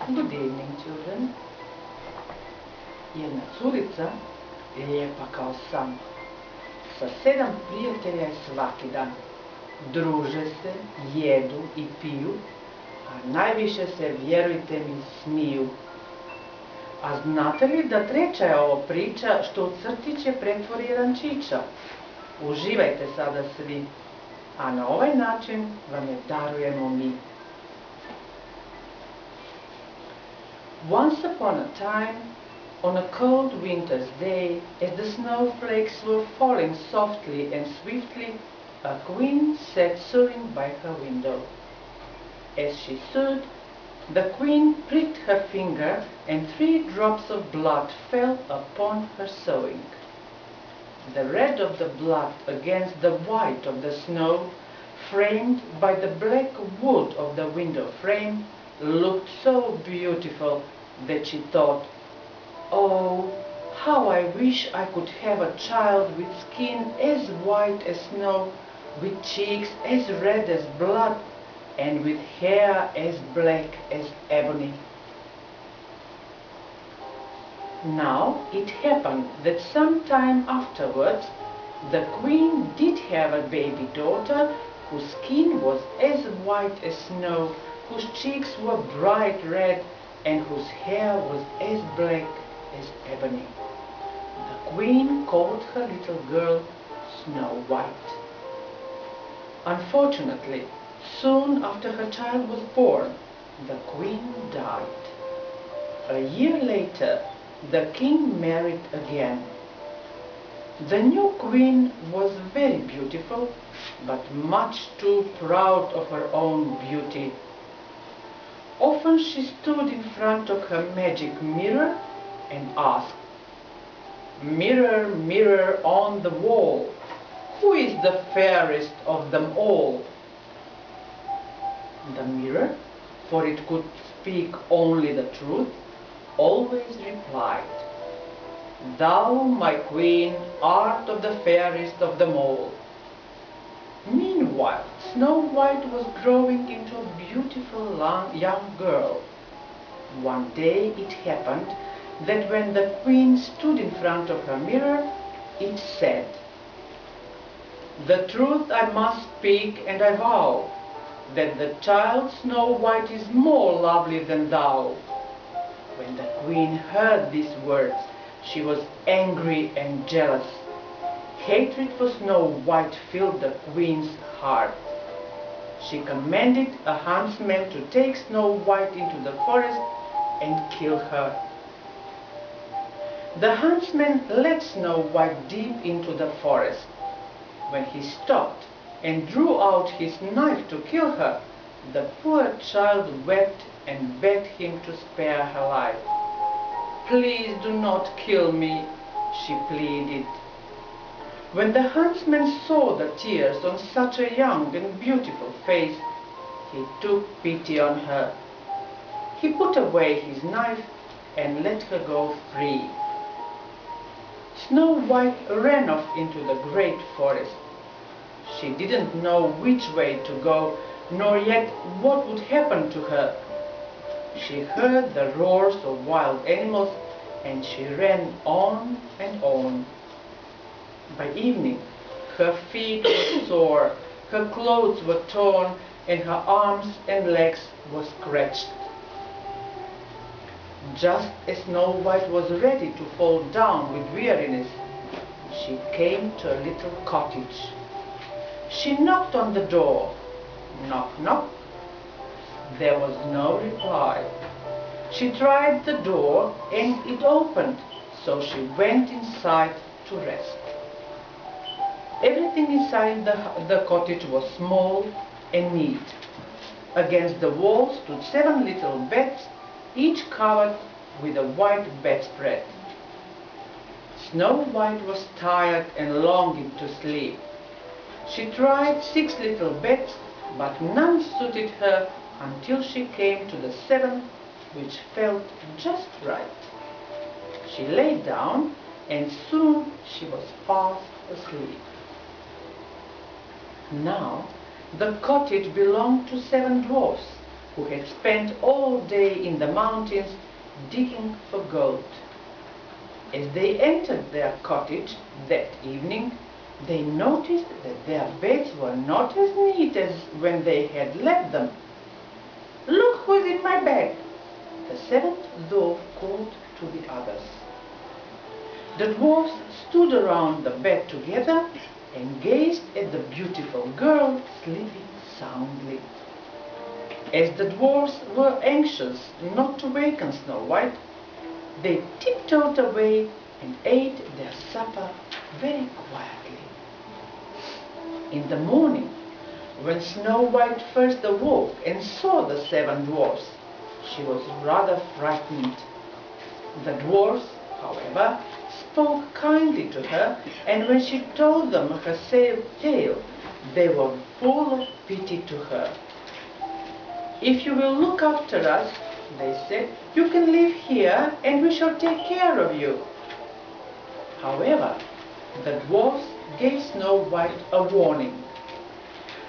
Good evening, children. Jedna curica, lijepa kao san, sa 7 prijatelja je svaki dan. Druže se, jedu i piju, a najviše se, vjerujte mi, smiju. A znate li da treća je ovo priča što u crtiće pretvori jedan čiča? Uživajte sada svi, a na ovaj način vam je darujemo mi. Once upon a time, on a cold winter's day, as the snowflakes were falling softly and swiftly, a queen sat sewing by her window. As she sewed, the queen pricked her finger, and 3 drops of blood fell upon her sewing. The red of the blood against the white of the snow, framed by the black wood of the window frame, looked so beautiful that she thought, "Oh, how I wish I could have a child with skin as white as snow, with cheeks as red as blood, and with hair as black as ebony." Now it happened that some time afterwards the queen did have a baby daughter whose skin was as white as snow, whose cheeks were bright red, and whose hair was as black as ebony. The queen called her little girl Snow White. Unfortunately, soon after her child was born, the queen died. A year later, the king married again. The new queen was very beautiful, but much too proud of her own beauty. Often she stood in front of her magic mirror and asked, "Mirror, mirror on the wall, who is the fairest of them all?" The mirror, for it could speak only the truth, always replied, "Thou, my queen, art of the fairest of them all." Meanwhile, Snow White was growing into a beautiful young girl. One day it happened that when the queen stood in front of her mirror, it said, "The truth I must speak, and I vow that the child Snow White is more lovely than thou." When the queen heard these words, she was angry and jealous. Hatred for Snow White filled the queen's heart. She commanded a huntsman to take Snow White into the forest and kill her. The huntsman led Snow White deep into the forest. When he stopped and drew out his knife to kill her, the poor child wept and begged him to spare her life. "Please do not kill me," she pleaded. When the huntsman saw the tears on such a young and beautiful face, he took pity on her. He put away his knife and let her go free. Snow White ran off into the great forest. She didn't know which way to go, nor yet what would happen to her. She heard the roars of wild animals, and she ran on and on. By evening, her feet were sore, her clothes were torn, and her arms and legs were scratched. Just as Snow White was ready to fall down with weariness, she came to a little cottage. She knocked on the door. Knock, knock. There was no reply. She tried the door, and it opened, so she went inside to rest. Everything inside the cottage was small and neat. Against the wall stood 7 little beds, each covered with a white bedspread. Snow White was tired and longing to sleep. She tried 6 little beds, but none suited her until she came to the 7th, which felt just right. She lay down, and soon she was fast asleep. Now, the cottage belonged to 7 dwarfs, who had spent all day in the mountains digging for gold. As they entered their cottage that evening, they noticed that their beds were not as neat as when they had left them. "Look who's in my bed," the seventh dwarf called to the others. The dwarfs stood around the bed together and gazed at the beautiful girl sleeping soundly. As the dwarfs were anxious not to waken Snow White, they tiptoed away and ate their supper very quietly. In the morning, when Snow White first awoke and saw the seven dwarfs, she was rather frightened. The dwarfs, however, spoke kindly to her, and when she told them her sad tale, they were full of pity to her. "If you will look after us," they said, "you can live here and we shall take care of you." However, the dwarfs gave Snow White a warning.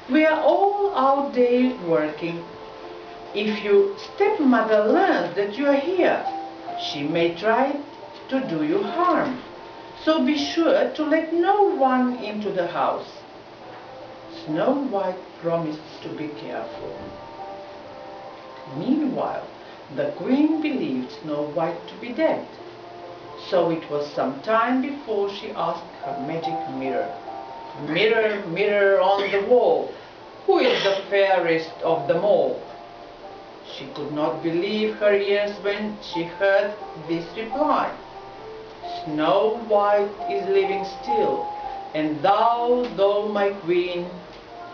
"We are all our day working. If your stepmother learns that you are here, she may try to do you harm, so be sure to let no one into the house." Snow White promised to be careful. Meanwhile, the queen believed Snow White to be dead, so it was some time before she asked her magic mirror, "Mirror, mirror on the wall, who is the fairest of them all?" She could not believe her ears when she heard this reply. "Snow White is living still, and thou, my queen,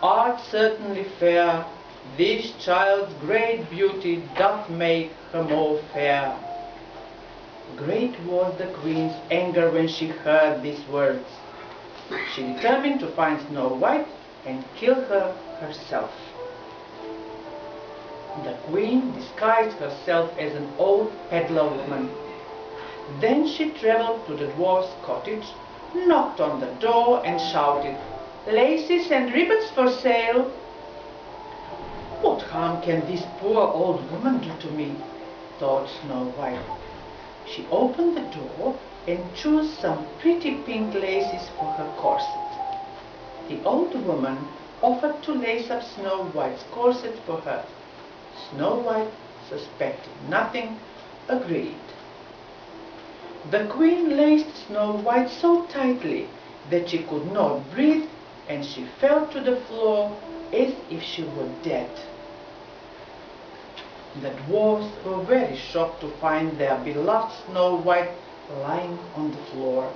art certainly fair. This child's great beauty doth make her more fair." Great was the queen's anger when she heard these words. She determined to find Snow White and kill her herself. The queen disguised herself as an old peddler woman. Then she traveled to the dwarf's cottage, knocked on the door and shouted, "Laces and ribbons for sale." "What harm can this poor old woman do to me?" thought Snow White. She opened the door and chose some pretty pink laces for her corset. The old woman offered to lace up Snow White's corset for her. Snow White, suspecting nothing, agreed. The queen laced Snow White so tightly that she could not breathe, and she fell to the floor as if she were dead. The dwarfs were very shocked to find their beloved Snow White lying on the floor.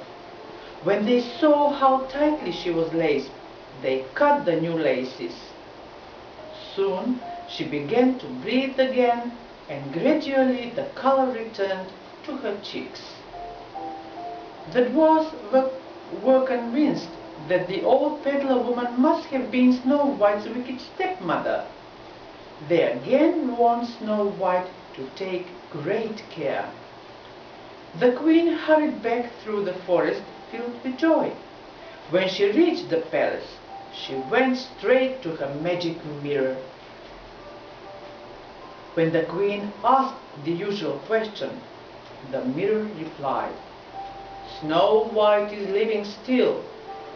When they saw how tightly she was laced, they cut the new laces. Soon she began to breathe again, and gradually the color returned to her cheeks. The dwarfs were convinced that the old peddler woman must have been Snow White's wicked stepmother. They again warned Snow White to take great care. The queen hurried back through the forest filled with joy. When she reached the palace, she went straight to her magic mirror. When the queen asked the usual question, the mirror replied, "Snow White is living still,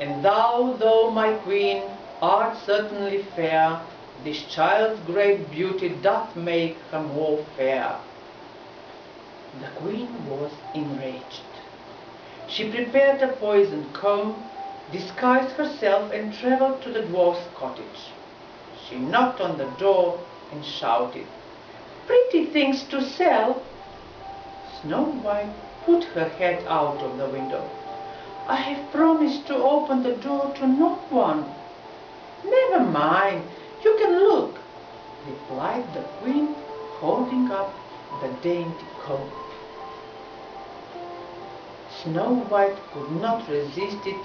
and thou, my queen, art certainly fair. This child's great beauty doth make her more fair." The queen was enraged. She prepared a poisoned comb, disguised herself, and traveled to the dwarf's cottage. She knocked on the door and shouted, "Pretty things to sell." Snow White put her head out of the window. "I have promised to open the door to no one." "Never mind, you can look," replied the queen, holding up the dainty comb. Snow White could not resist it,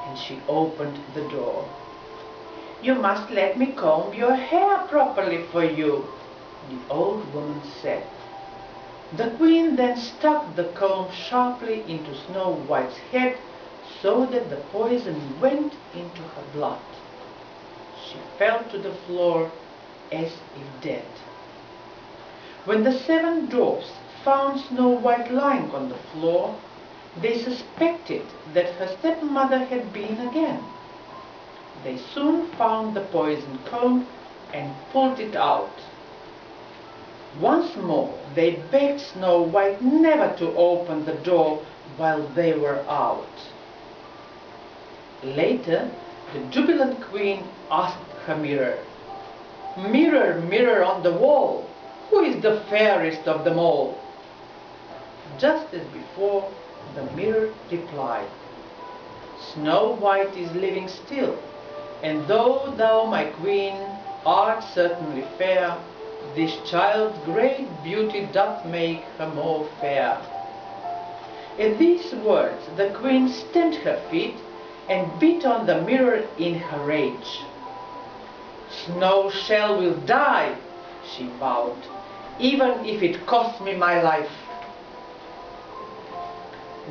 and she opened the door. "You must let me comb your hair properly for you," the old woman said. The queen then stuck the comb sharply into Snow White's head so that the poison went into her blood. She fell to the floor as if dead. When the seven dwarfs found Snow White lying on the floor, they suspected that her stepmother had been again. They soon found the poisoned comb and pulled it out. Once more they begged Snow White never to open the door while they were out. Later, the jubilant queen asked her mirror, "Mirror, mirror on the wall, who is the fairest of them all?" Just as before, the mirror replied, "Snow White is living still, and though thou, my queen, art certainly fair, this child's great beauty doth make her more fair." At these words the queen stamped her feet and beat on the mirror in her rage. "Snow shell will die," she vowed, "even if it costs me my life."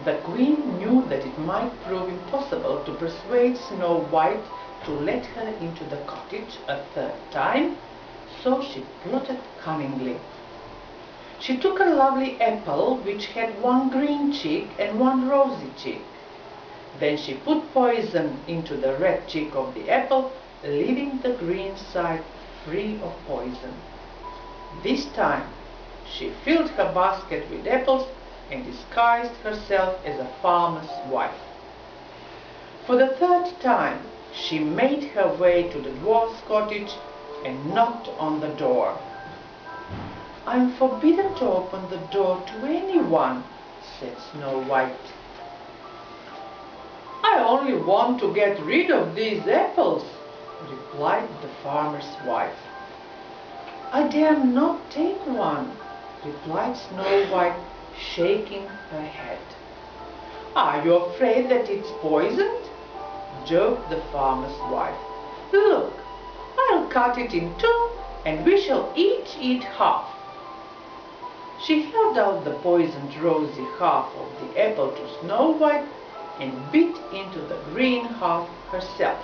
The queen knew that it might prove impossible to persuade Snow White to let her into the cottage a third time, so she plotted cunningly. She took a lovely apple which had one green cheek and one rosy cheek. Then she put poison into the red cheek of the apple, leaving the green side free of poison. This time she filled her basket with apples and disguised herself as a farmer's wife. For the third time she made her way to the dwarf's cottage and knocked on the door. "I am forbidden to open the door to anyone," said Snow White. "I only want to get rid of these apples," replied the farmer's wife. "I dare not take one," replied Snow White, shaking her head. "Are you afraid that it's poisoned?" joked the farmer's wife. "Look, I'll cut it in two and we shall each eat half." She held out the poisoned rosy half of the apple to Snow White and bit into the green half herself.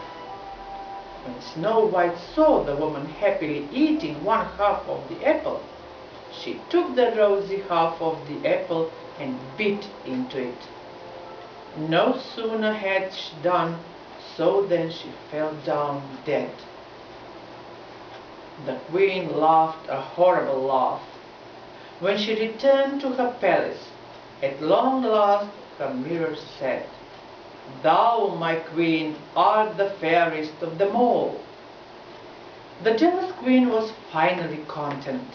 When Snow White saw the woman happily eating one half of the apple, she took the rosy half of the apple and bit into it. No sooner had she done so than she fell down dead. The queen laughed a horrible laugh. When she returned to her palace, at long last her mirror said, "Thou, my queen, art the fairest of them all." The jealous queen was finally content.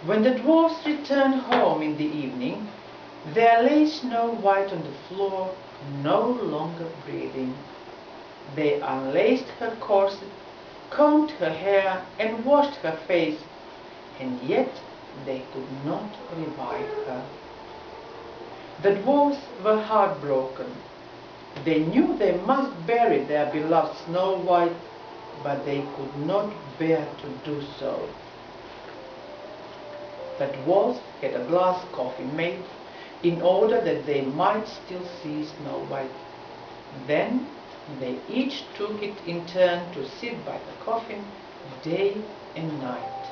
When the dwarfs returned home in the evening, there lay Snow White on the floor, no longer breathing. They unlaced her corset, combed her hair, and washed her face, and yet they could not revive her. The dwarfs were heartbroken. They knew they must bury their beloved Snow White, but they could not bear to do so. The dwarfs had a glass coffin made in order that they might still see Snow White. Then they each took it in turn to sit by the coffin day and night.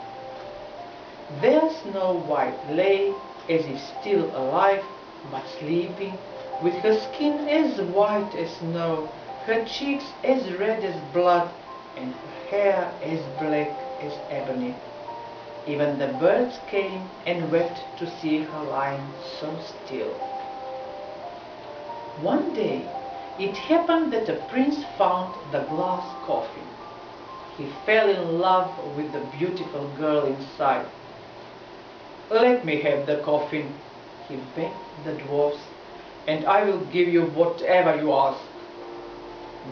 There Snow White lay as if still alive, but sleeping, with her skin as white as snow, her cheeks as red as blood, and her hair as black as ebony. Even the birds came and wept to see her lying so still. One day it happened that a prince found the glass coffin. He fell in love with the beautiful girl inside. "Let me have the coffin," he begged the dwarfs, "and I will give you whatever you ask."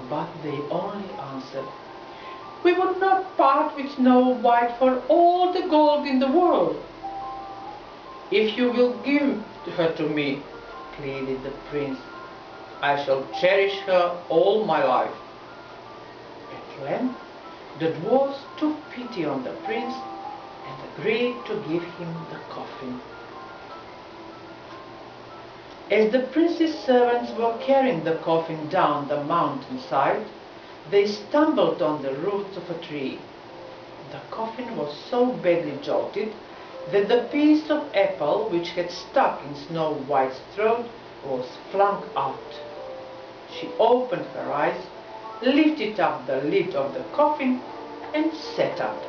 But they only answered, "We would not part with Snow White for all the gold in the world." "If you will give her to me," pleaded the prince, "I shall cherish her all my life." At length the dwarfs took pity on the prince and agreed to give him the coffin. As the prince's servants were carrying the coffin down the mountainside, they stumbled on the roots of a tree. The coffin was so badly jolted that the piece of apple which had stuck in Snow White's throat was flung out. She opened her eyes, lifted up the lid of the coffin, and sat up.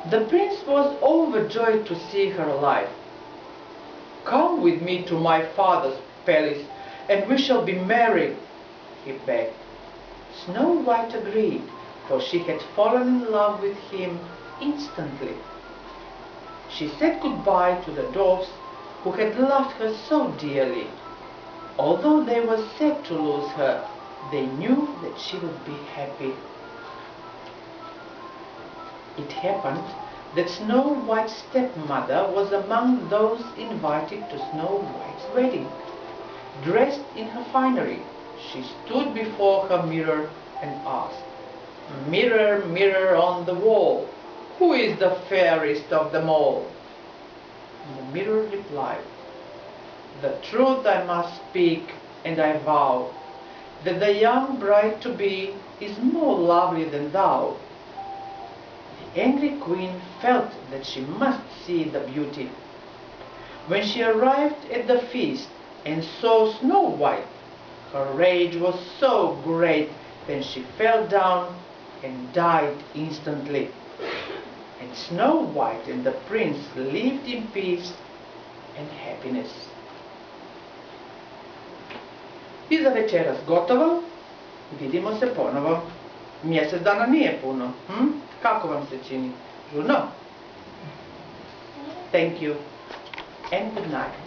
The prince was overjoyed to see her alive. "Come with me to my father's palace, and we shall be married," he begged. Snow White agreed, for she had fallen in love with him instantly. She said goodbye to the dwarfs who had loved her so dearly. Although they were sad to lose her, they knew that she would be happy. It happened that Snow White's stepmother was among those invited to Snow White's wedding. Dressed in her finery, she stood before her mirror and asked, "Mirror, mirror on the wall, who is the fairest of them all?" And the mirror replied, "The truth I must speak, and I vow that the young bride-to-be is more lovely than thou." The angry queen felt that she must see the beauty. When she arrived at the feast and saw Snow White, her rage was so great that she fell down and died instantly. And Snow White and the prince lived in peace and happiness. I za večeras gotovo. Vidimo se ponovo. Mjesec dana nije puno. Kako vam se čini? Žurno? Thank you and good night.